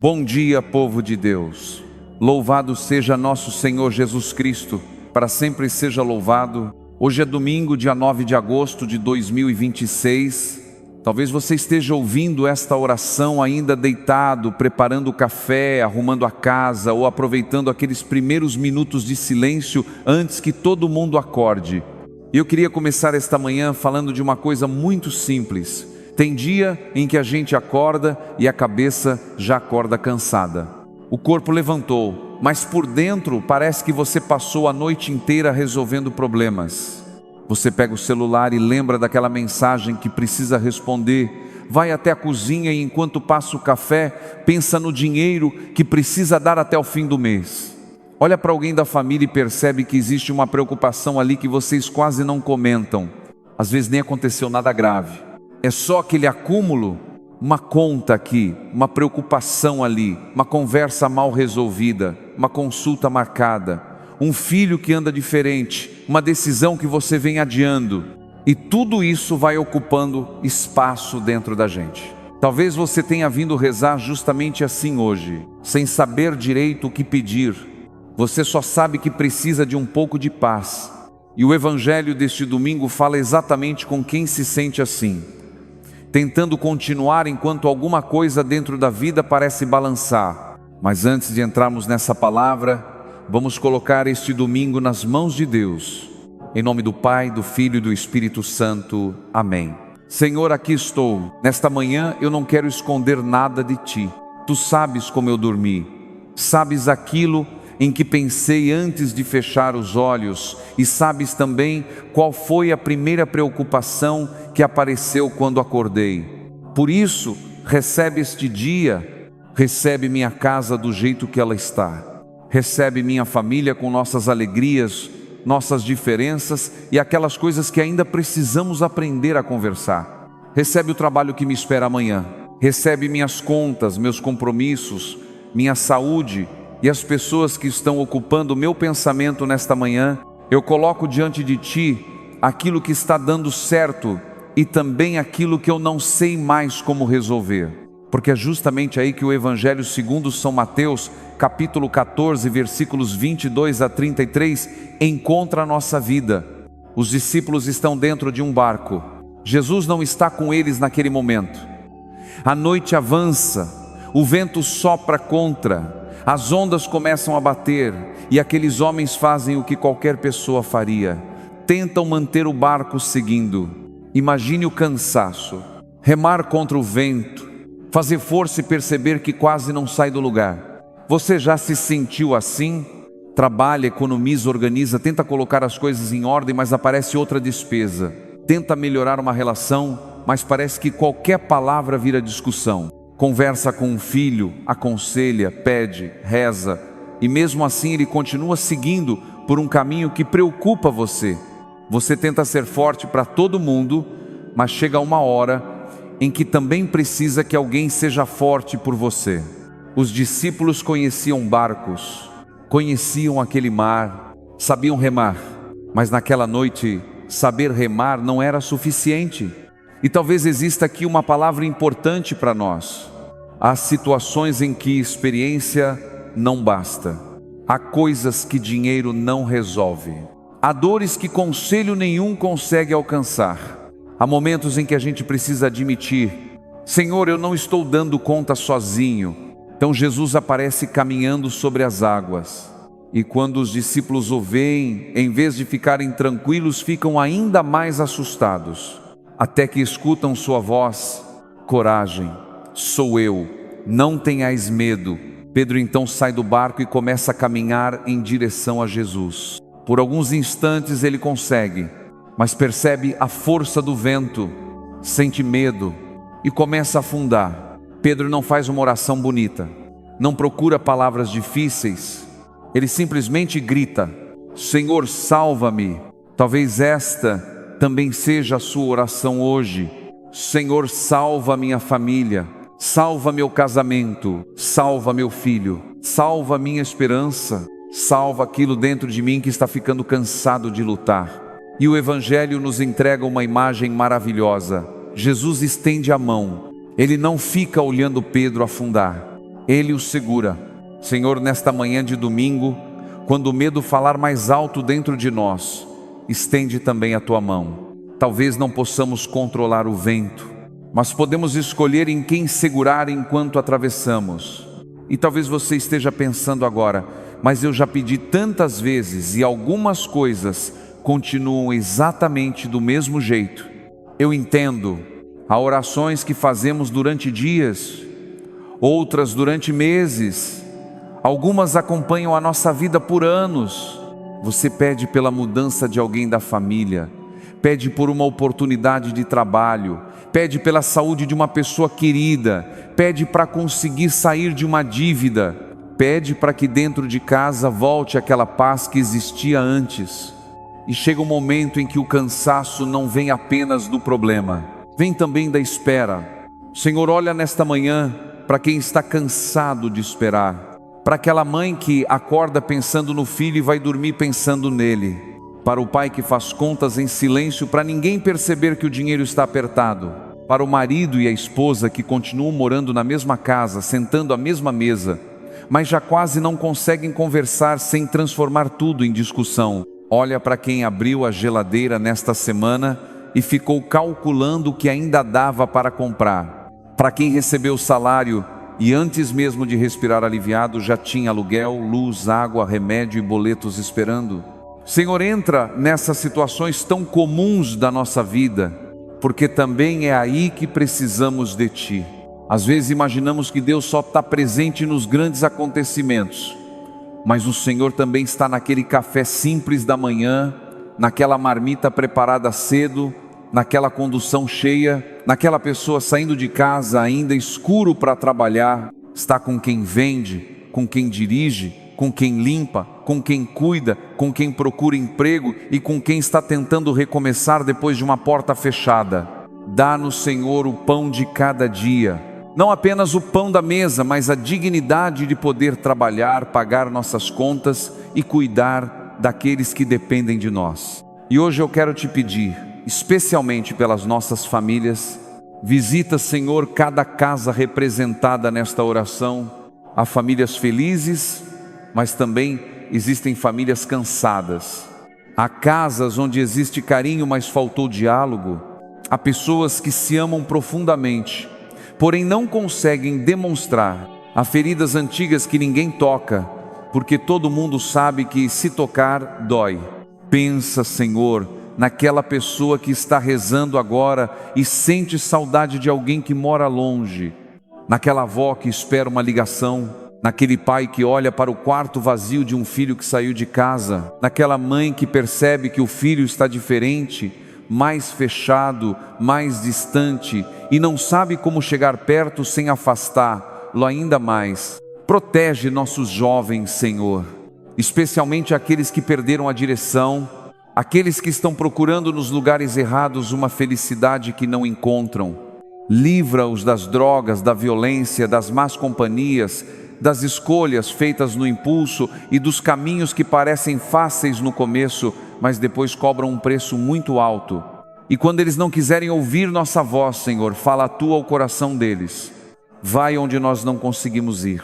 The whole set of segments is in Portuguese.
Bom dia, povo de Deus. Louvado seja nosso Senhor Jesus Cristo, para sempre seja louvado. Hoje é domingo, dia 9 de agosto de 2026. Talvez você esteja ouvindo esta oração ainda deitado, preparando o café, arrumando a casa ou aproveitando aqueles primeiros minutos de silêncio antes que todo mundo acorde. E eu queria começar esta manhã falando de uma coisa muito simples. Tem dia em que a gente acorda e a cabeça já acorda cansada. O corpo levantou, mas por dentro parece que você passou a noite inteira resolvendo problemas. Você pega o celular e lembra daquela mensagem que precisa responder, vai até a cozinha e enquanto passa o café, pensa no dinheiro que precisa dar até o fim do mês. Olha para alguém da família e percebe que existe uma preocupação ali que vocês quase não comentam. Às vezes nem aconteceu nada grave. É só aquele acúmulo, uma conta aqui, uma preocupação ali, uma conversa mal resolvida, uma consulta marcada, um filho que anda diferente, uma decisão que você vem adiando. E tudo isso vai ocupando espaço dentro da gente. Talvez você tenha vindo rezar justamente assim hoje, sem saber direito o que pedir. Você só sabe que precisa de um pouco de paz. E o evangelho deste domingo fala exatamente com quem se sente assim, tentando continuar enquanto alguma coisa dentro da vida parece balançar. Mas antes de entrarmos nessa palavra, vamos colocar este domingo nas mãos de Deus. Em nome do Pai, do Filho e do Espírito Santo. Amém. Senhor, aqui estou. Nesta manhã eu não quero esconder nada de Ti. Tu sabes como eu dormi. Sabes aquilo em que pensei antes de fechar os olhos, e sabes também qual foi a primeira preocupação que apareceu quando acordei. Por isso, recebe este dia, recebe minha casa do jeito que ela está, recebe minha família com nossas alegrias, nossas diferenças e aquelas coisas que ainda precisamos aprender a conversar. Recebe o trabalho que me espera amanhã, recebe minhas contas, meus compromissos, minha saúde, e as pessoas que estão ocupando o meu pensamento nesta manhã. Eu coloco diante de Ti aquilo que está dando certo e também aquilo que eu não sei mais como resolver. Porque é justamente aí que o Evangelho segundo São Mateus, capítulo 14, versículos 22 a 33, encontra a nossa vida. Os discípulos estão dentro de um barco. Jesus não está com eles naquele momento. A noite avança, o vento sopra contra, as ondas começam a bater e aqueles homens fazem o que qualquer pessoa faria. Tentam manter o barco seguindo. Imagine o cansaço, remar contra o vento, fazer força e perceber que quase não sai do lugar. Você já se sentiu assim? Trabalha, economiza, organiza, tenta colocar as coisas em ordem, mas aparece outra despesa. Tenta melhorar uma relação, mas parece que qualquer palavra vira discussão. Conversa com um filho, aconselha, pede, reza, e mesmo assim ele continua seguindo por um caminho que preocupa você. Você tenta ser forte para todo mundo, mas chega uma hora em que também precisa que alguém seja forte por você. Os discípulos conheciam barcos, conheciam aquele mar, sabiam remar, mas naquela noite saber remar não era suficiente. E talvez exista aqui uma palavra importante para nós. Há situações em que experiência não basta. Há coisas que dinheiro não resolve. Há dores que conselho nenhum consegue alcançar. Há momentos em que a gente precisa admitir: Senhor, eu não estou dando conta sozinho. Então Jesus aparece caminhando sobre as águas. E quando os discípulos o veem, em vez de ficarem tranquilos, ficam ainda mais assustados. Até que escutam sua voz: coragem, sou eu, não tenhais medo. Pedro então sai do barco e começa a caminhar em direção a Jesus. Por alguns instantes ele consegue, mas percebe a força do vento, sente medo e começa a afundar. Pedro não faz uma oração bonita, não procura palavras difíceis, ele simplesmente grita: Senhor, salva-me. Talvez esta também seja a sua oração hoje. Senhor, salva minha família, salva meu casamento, salva meu filho, salva minha esperança, salva aquilo dentro de mim que está ficando cansado de lutar. E o Evangelho nos entrega uma imagem maravilhosa. Jesus estende a mão, ele não fica olhando Pedro afundar, Ele o segura. Senhor, nesta manhã de domingo, quando o medo falar mais alto dentro de nós, estende também a tua mão. Talvez não possamos controlar o vento, mas podemos escolher em quem segurar enquanto atravessamos. E talvez você esteja pensando agora, mas eu já pedi tantas vezes e algumas coisas continuam exatamente do mesmo jeito. Eu entendo, há orações que fazemos durante dias, outras durante meses, algumas acompanham a nossa vida por anos. Você pede pela mudança de alguém da família, pede por uma oportunidade de trabalho, pede pela saúde de uma pessoa querida, pede para conseguir sair de uma dívida, pede para que dentro de casa volte aquela paz que existia antes. E chega um momento em que o cansaço não vem apenas do problema, vem também da espera. Senhor, olha nesta manhã para quem está cansado de esperar, para aquela mãe que acorda pensando no filho e vai dormir pensando nele, para o pai que faz contas em silêncio para ninguém perceber que o dinheiro está apertado, para o marido e a esposa que continuam morando na mesma casa, sentando à mesma mesa, mas já quase não conseguem conversar sem transformar tudo em discussão. Olha para quem abriu a geladeira nesta semana e ficou calculando o que ainda dava para comprar, para quem recebeu o salário e antes mesmo de respirar aliviado já tinha aluguel, luz, água, remédio e boletos esperando. Senhor, entra nessas situações tão comuns da nossa vida, porque também é aí que precisamos de Ti. Às vezes imaginamos que Deus só está presente nos grandes acontecimentos, mas o Senhor também está naquele café simples da manhã, naquela marmita preparada cedo, naquela condução cheia, naquela pessoa saindo de casa ainda escuro para trabalhar, está com quem vende, com quem dirige, com quem limpa, com quem cuida, com quem procura emprego e com quem está tentando recomeçar depois de uma porta fechada. Dá-nos, Senhor, o pão de cada dia, não apenas o pão da mesa, mas a dignidade de poder trabalhar, pagar nossas contas e cuidar daqueles que dependem de nós. E hoje eu quero te pedir, especialmente pelas nossas famílias, visita, Senhor, cada casa representada nesta oração. Há famílias felizes, mas também existem famílias cansadas. Há casas onde existe carinho, mas faltou diálogo. Há pessoas que se amam profundamente, porém não conseguem demonstrar. Há feridas antigas que ninguém toca, porque todo mundo sabe que se tocar, dói. Pensa, Senhor, naquela pessoa que está rezando agora e sente saudade de alguém que mora longe, naquela avó que espera uma ligação, naquele pai que olha para o quarto vazio de um filho que saiu de casa, naquela mãe que percebe que o filho está diferente, mais fechado, mais distante e não sabe como chegar perto sem afastá-lo ainda mais. Protege nossos jovens, Senhor, especialmente aqueles que perderam a direção, aqueles que estão procurando nos lugares errados uma felicidade que não encontram. Livra-os das drogas, da violência, das más companhias, das escolhas feitas no impulso e dos caminhos que parecem fáceis no começo, mas depois cobram um preço muito alto. E quando eles não quiserem ouvir nossa voz, Senhor, fala Tu ao coração deles. Vai onde nós não conseguimos ir.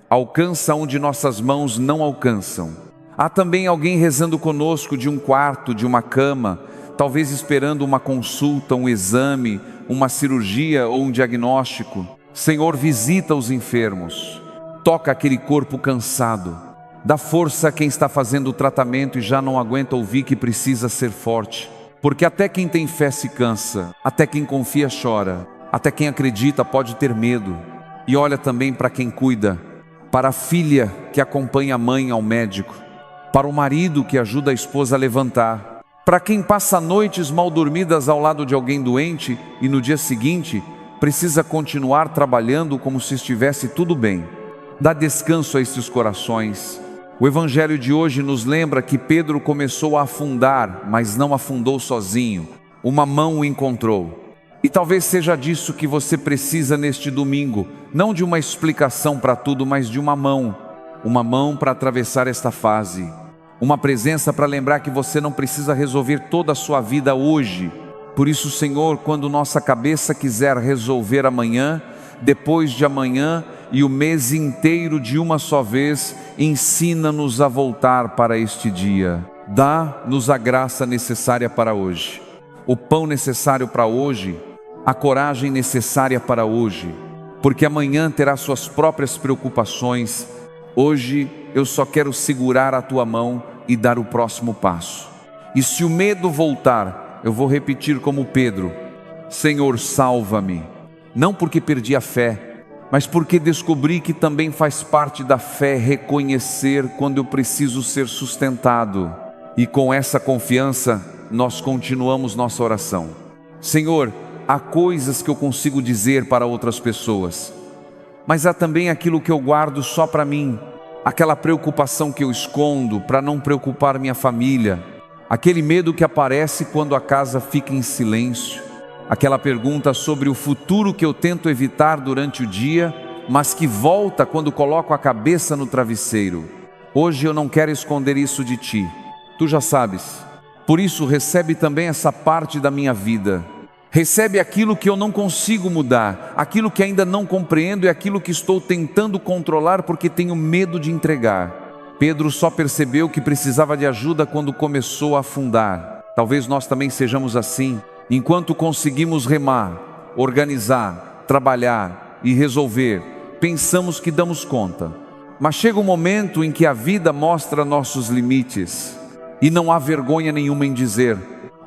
Alcança onde nossas mãos não alcançam. Há também alguém rezando conosco de um quarto, de uma cama, talvez esperando uma consulta, um exame, uma cirurgia ou um diagnóstico. Senhor, visita os enfermos. Toca aquele corpo cansado. Dá força a quem está fazendo o tratamento e já não aguenta ouvir que precisa ser forte. Porque até quem tem fé se cansa, até quem confia chora, até quem acredita pode ter medo. E olha também para quem cuida, para a filha que acompanha a mãe ao médico, para o marido que ajuda a esposa a levantar, para quem passa noites mal dormidas ao lado de alguém doente e no dia seguinte precisa continuar trabalhando como se estivesse tudo bem. Dá descanso a esses corações. O Evangelho de hoje nos lembra que Pedro começou a afundar, mas não afundou sozinho. Uma mão o encontrou. E talvez seja disso que você precisa neste domingo, não de uma explicação para tudo, mas de uma mão para atravessar esta fase, uma presença para lembrar que você não precisa resolver toda a sua vida hoje. Por isso, Senhor, quando nossa cabeça quiser resolver amanhã, depois de amanhã e o mês inteiro de uma só vez. Ensina-nos a voltar para este dia. Dá-nos a graça necessária para hoje, o pão necessário para hoje, a coragem necessária para hoje, porque amanhã terá suas próprias preocupações. Hoje eu só quero segurar a tua mão e dar o próximo passo. E se o medo voltar, eu vou repetir como Pedro: Senhor, salva-me. Não porque perdi a fé, mas porque descobri que também faz parte da fé reconhecer quando eu preciso ser sustentado. E com essa confiança, nós continuamos nossa oração. Senhor, há coisas que eu consigo dizer para outras pessoas, mas há também aquilo que eu guardo só para mim, aquela preocupação que eu escondo para não preocupar minha família, aquele medo que aparece quando a casa fica em silêncio, aquela pergunta sobre o futuro que eu tento evitar durante o dia, mas que volta quando coloco a cabeça no travesseiro. Hoje eu não quero esconder isso de ti. Tu já sabes, por isso recebe também essa parte da minha vida. Recebe aquilo que eu não consigo mudar, aquilo que ainda não compreendo e aquilo que estou tentando controlar porque tenho medo de entregar. Pedro só percebeu que precisava de ajuda quando começou a afundar. Talvez nós também sejamos assim. Enquanto conseguimos remar, organizar, trabalhar e resolver, pensamos que damos conta. Mas chega um momento em que a vida mostra nossos limites. E não há vergonha nenhuma em dizer: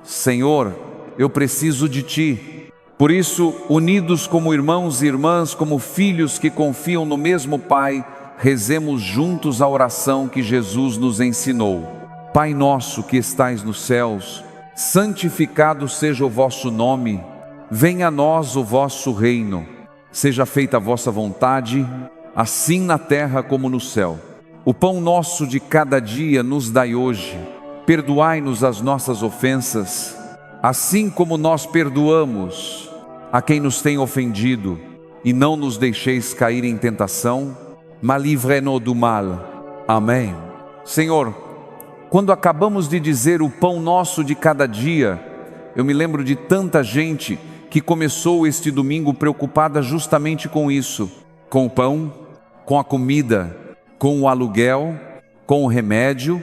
Senhor, eu preciso de Ti. Por isso, unidos como irmãos e irmãs, como filhos que confiam no mesmo Pai, rezemos juntos a oração que Jesus nos ensinou. Pai nosso que estais nos céus, santificado seja o vosso nome. Venha a nós o vosso reino. Seja feita a vossa vontade, assim na terra como no céu. O pão nosso de cada dia nos dai hoje. Perdoai-nos as nossas ofensas, assim como nós perdoamos a quem nos tem ofendido, e não nos deixeis cair em tentação, mas livrai-nos do mal. Amém. Senhor, quando acabamos de dizer o pão nosso de cada dia, eu me lembro de tanta gente que começou este domingo preocupada justamente com isso, com o pão, com a comida, com o aluguel, com o remédio,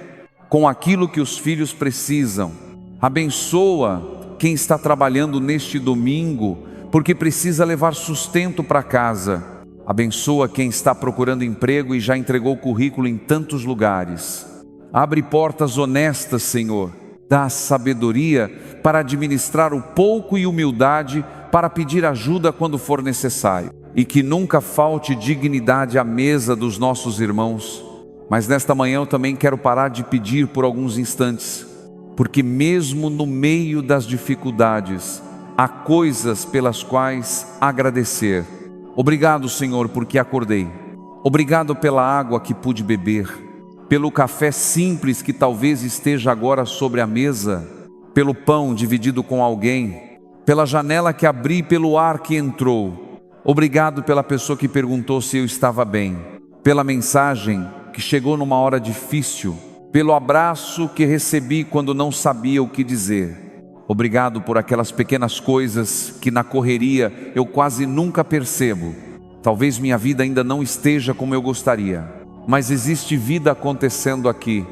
com aquilo que os filhos precisam. Abençoa quem está trabalhando neste domingo, porque precisa levar sustento para casa. Abençoa quem está procurando emprego e já entregou currículo em tantos lugares. Abre portas honestas, Senhor. Dá sabedoria para administrar o pouco e humildade para pedir ajuda quando for necessário. E que nunca falte dignidade à mesa dos nossos irmãos. Mas nesta manhã eu também quero parar de pedir por alguns instantes, porque mesmo no meio das dificuldades, há coisas pelas quais agradecer. Obrigado, Senhor, porque acordei. Obrigado pela água que pude beber, pelo café simples que talvez esteja agora sobre a mesa, pelo pão dividido com alguém, pela janela que abri e pelo ar que entrou. Obrigado pela pessoa que perguntou se eu estava bem, pela mensagem que chegou numa hora difícil, pelo abraço que recebi quando não sabia o que dizer. Obrigado por aquelas pequenas coisas que na correria eu quase nunca percebo. Talvez minha vida ainda não esteja como eu gostaria, mas existe vida acontecendo aqui,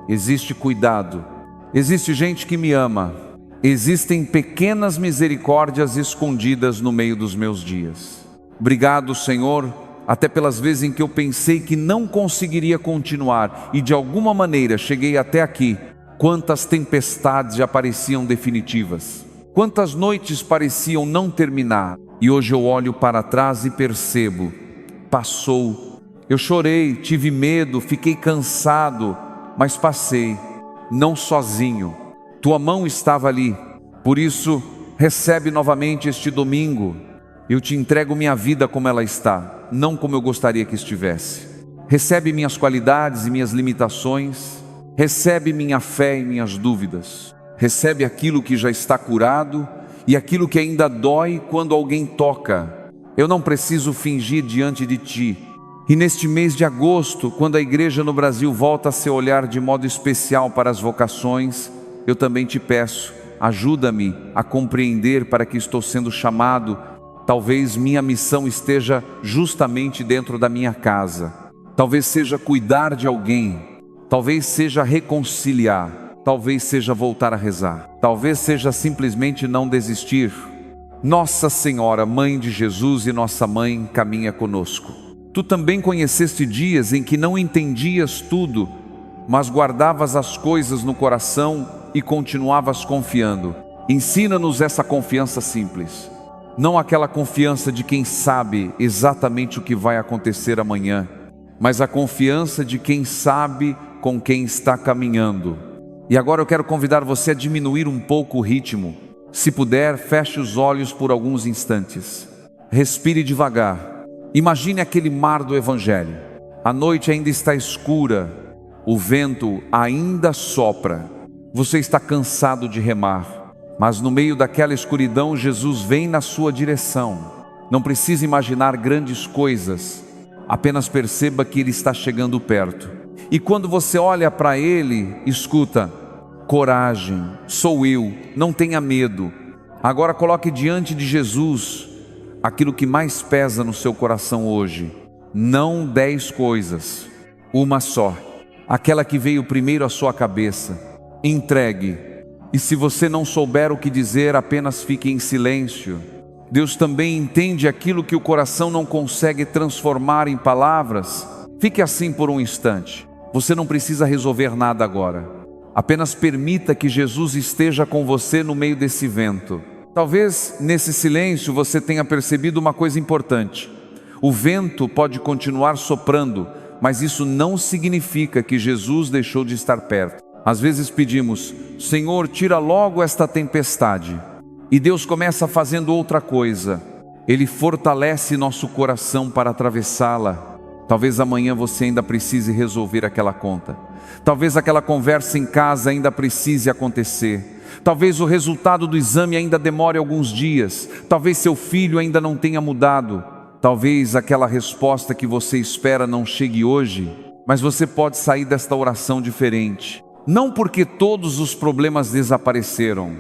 existe cuidado, existe gente que me ama, existem pequenas misericórdias escondidas no meio dos meus dias. Obrigado, Senhor, até pelas vezes em que eu pensei que não conseguiria continuar e de alguma maneira cheguei até aqui. Quantas tempestades já pareciam definitivas, quantas noites pareciam não terminar, e hoje eu olho para trás e percebo, passou. Eu chorei, tive medo, fiquei cansado, mas passei, não sozinho. Tua mão estava ali, por isso recebe novamente este domingo. Eu te entrego minha vida como ela está, não como eu gostaria que estivesse. Recebe minhas qualidades e minhas limitações, recebe minha fé e minhas dúvidas, recebe aquilo que já está curado e aquilo que ainda dói quando alguém toca. Eu não preciso fingir diante de ti. E neste mês de agosto, quando a igreja no Brasil volta a se olhar de modo especial para as vocações, eu também te peço, ajuda-me a compreender para que estou sendo chamado Talvez minha missão esteja justamente dentro da minha casa. Talvez seja cuidar de alguém. Talvez seja reconciliar. Talvez seja voltar a rezar. Talvez seja simplesmente não desistir. Nossa Senhora, Mãe de Jesus e nossa Mãe, caminha conosco. Tu também conheceste dias em que não entendias tudo, mas guardavas as coisas no coração e continuavas confiando. Ensina-nos essa confiança simples. Não aquela confiança de quem sabe exatamente o que vai acontecer amanhã, mas a confiança de quem sabe com quem está caminhando. E agora eu quero convidar você a diminuir um pouco o ritmo. Se puder, feche os olhos por alguns instantes. Respire devagar. Imagine aquele mar do Evangelho. A noite ainda está escura, o vento ainda sopra. Você está cansado de remar. Mas no meio daquela escuridão, Jesus vem na sua direção. Não precisa imaginar grandes coisas, apenas perceba que Ele está chegando perto. E quando você olha para Ele, escuta: coragem, sou eu, não tenha medo. Agora coloque diante de Jesus aquilo que mais pesa no seu coração hoje. Não 10 coisas, uma só, aquela que veio primeiro à sua cabeça. Entregue. E se você não souber o que dizer, apenas fique em silêncio. Deus também entende aquilo que o coração não consegue transformar em palavras. Fique assim por um instante. Você não precisa resolver nada agora. Apenas permita que Jesus esteja com você no meio desse vento. Talvez nesse silêncio você tenha percebido uma coisa importante. O vento pode continuar soprando, mas isso não significa que Jesus deixou de estar perto. Às vezes pedimos: Senhor, tira logo esta tempestade. E Deus começa fazendo outra coisa. Ele fortalece nosso coração para atravessá-la. Talvez amanhã você ainda precise resolver aquela conta. Talvez aquela conversa em casa ainda precise acontecer. Talvez o resultado do exame ainda demore alguns dias. Talvez seu filho ainda não tenha mudado. Talvez aquela resposta que você espera não chegue hoje. Mas você pode sair desta oração diferente. Não porque todos os problemas desapareceram,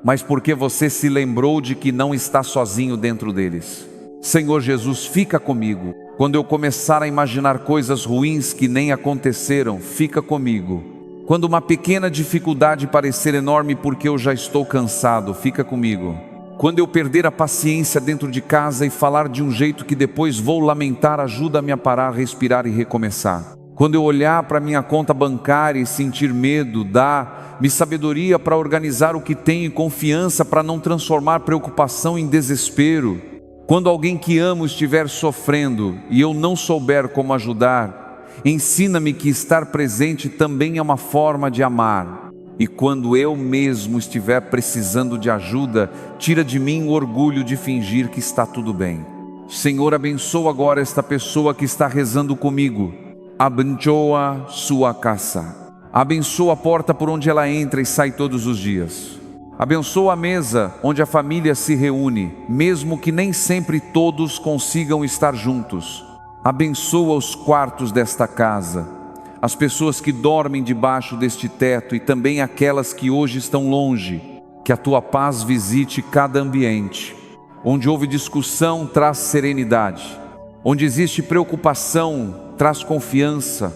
mas porque você se lembrou de que não está sozinho dentro deles. Senhor Jesus, fica comigo. Quando eu começar a imaginar coisas ruins que nem aconteceram, fica comigo. Quando uma pequena dificuldade parecer enorme porque eu já estou cansado, fica comigo. Quando eu perder a paciência dentro de casa e falar de um jeito que depois vou lamentar, ajuda-me a parar, respirar e recomeçar. Quando eu olhar para minha conta bancária e sentir medo, dá-me sabedoria para organizar o que tenho e confiança para não transformar preocupação em desespero. Quando alguém que amo estiver sofrendo e eu não souber como ajudar, ensina-me que estar presente também é uma forma de amar. E quando eu mesmo estiver precisando de ajuda, tira de mim o orgulho de fingir que está tudo bem. Senhor, abençoa agora esta pessoa que está rezando comigo. Abençoa sua casa. Abençoa a porta por onde ela entra e sai todos os dias. Abençoa a mesa onde a família se reúne, mesmo que nem sempre todos consigam estar juntos. Abençoa os quartos desta casa, as pessoas que dormem debaixo deste teto e também aquelas que hoje estão longe. Que a tua paz visite cada ambiente. Onde houve discussão, traz serenidade. Onde existe preocupação, traz confiança.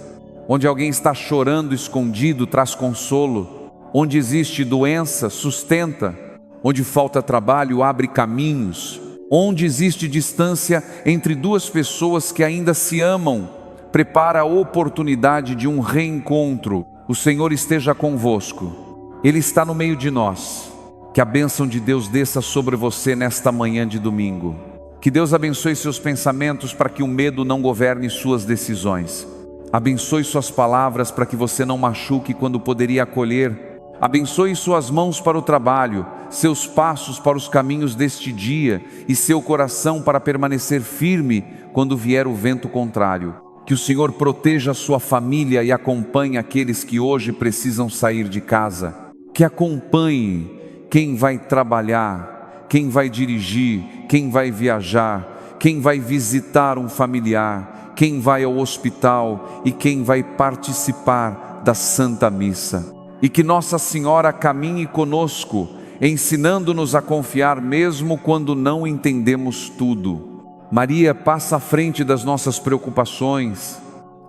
Onde alguém está chorando escondido, traz consolo. Onde existe doença, sustenta. Onde falta trabalho, abre caminhos. Onde existe distância entre duas pessoas que ainda se amam, prepara a oportunidade de um reencontro. O Senhor esteja convosco. Ele está no meio de nós. Que a bênção de Deus desça sobre você nesta manhã de domingo. Que Deus abençoe seus pensamentos para que o medo não governe suas decisões. Abençoe suas palavras para que você não machuque quando poderia acolher. Abençoe suas mãos para o trabalho, seus passos para os caminhos deste dia e seu coração para permanecer firme quando vier o vento contrário. Que o Senhor proteja a sua família e acompanhe aqueles que hoje precisam sair de casa. Que acompanhe quem vai trabalhar, quem vai dirigir, quem vai viajar, quem vai visitar um familiar, quem vai ao hospital e quem vai participar da Santa Missa. E que Nossa Senhora caminhe conosco ensinando-nos a confiar mesmo quando não entendemos tudo. Maria passa à frente das nossas preocupações,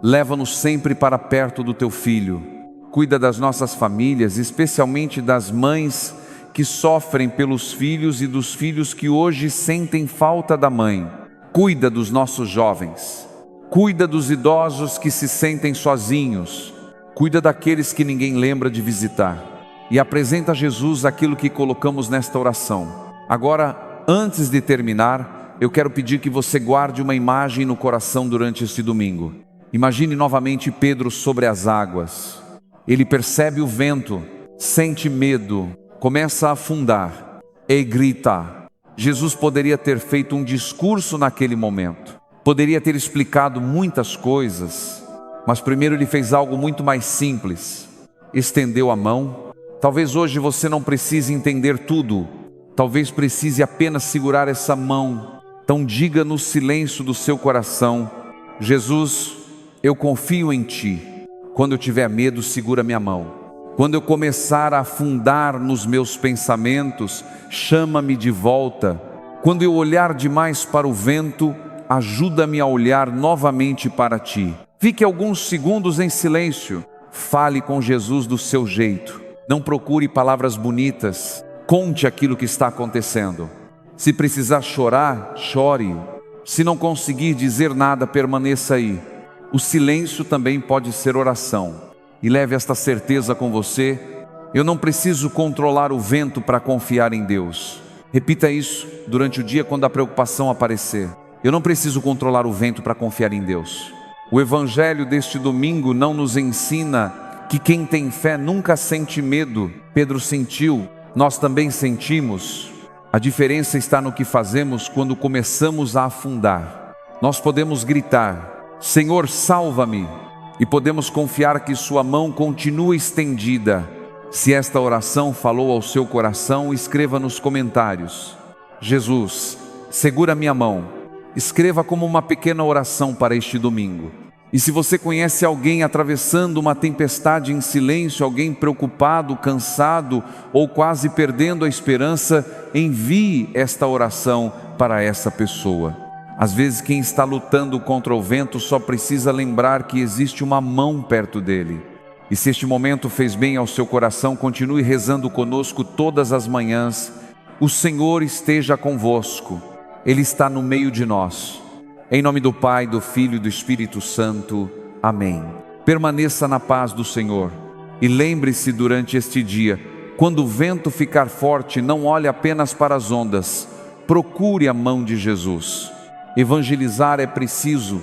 leva-nos sempre para perto do teu Filho. Cuida das nossas famílias, especialmente das mães que sofrem pelos filhos e dos filhos que hoje sentem falta da mãe. Cuida dos nossos jovens, cuida dos idosos que se sentem sozinhos, cuida daqueles que ninguém lembra de visitar. E apresenta a Jesus aquilo que colocamos nesta oração. Agora, antes de terminar, eu quero pedir que você guarde uma imagem no coração durante este domingo. Imagine novamente Pedro sobre as águas. Ele percebe o vento, sente medo, começa a afundar e grita. Jesus poderia ter feito um discurso naquele momento, poderia ter explicado muitas coisas, mas primeiro ele fez algo muito mais simples, estendeu a mão. Talvez hoje você não precise entender tudo, talvez precise apenas segurar essa mão. Então diga no silêncio do seu coração: Jesus, eu confio em Ti. Quando eu tiver medo, segura minha mão. Quando eu começar a afundar nos meus pensamentos, chama-me de volta. Quando eu olhar demais para o vento, ajuda-me a olhar novamente para Ti. Fique alguns segundos em silêncio. Fale com Jesus do seu jeito. Não procure palavras bonitas. Conte aquilo que está acontecendo. Se precisar chorar, chore. Se não conseguir dizer nada, permaneça aí. O silêncio também pode ser oração. E leve esta certeza com você: eu não preciso controlar o vento para confiar em Deus. Repita isso durante o dia quando a preocupação aparecer. Eu não preciso controlar o vento para confiar em Deus. O evangelho deste domingo não nos ensina que quem tem fé nunca sente medo. Pedro sentiu, nós também sentimos. A diferença está no que fazemos quando começamos a afundar. Nós podemos gritar: Senhor, salva-me, e podemos confiar que sua mão continua estendida. Se esta oração falou ao seu coração, escreva nos comentários: Jesus, segura minha mão. Escreva como uma pequena oração para este domingo. E se você conhece alguém atravessando uma tempestade em silêncio, alguém preocupado, cansado ou quase perdendo a esperança, envie esta oração para essa pessoa. Às vezes quem está lutando contra o vento só precisa lembrar que existe uma mão perto dele. E se este momento fez bem ao seu coração, continue rezando conosco todas as manhãs. O Senhor esteja convosco, Ele está no meio de nós. Em nome do Pai, do Filho e do Espírito Santo. Amém. Permaneça na paz do Senhor. E lembre-se durante este dia, quando o vento ficar forte, não olhe apenas para as ondas. Procure a mão de Jesus. Evangelizar é preciso,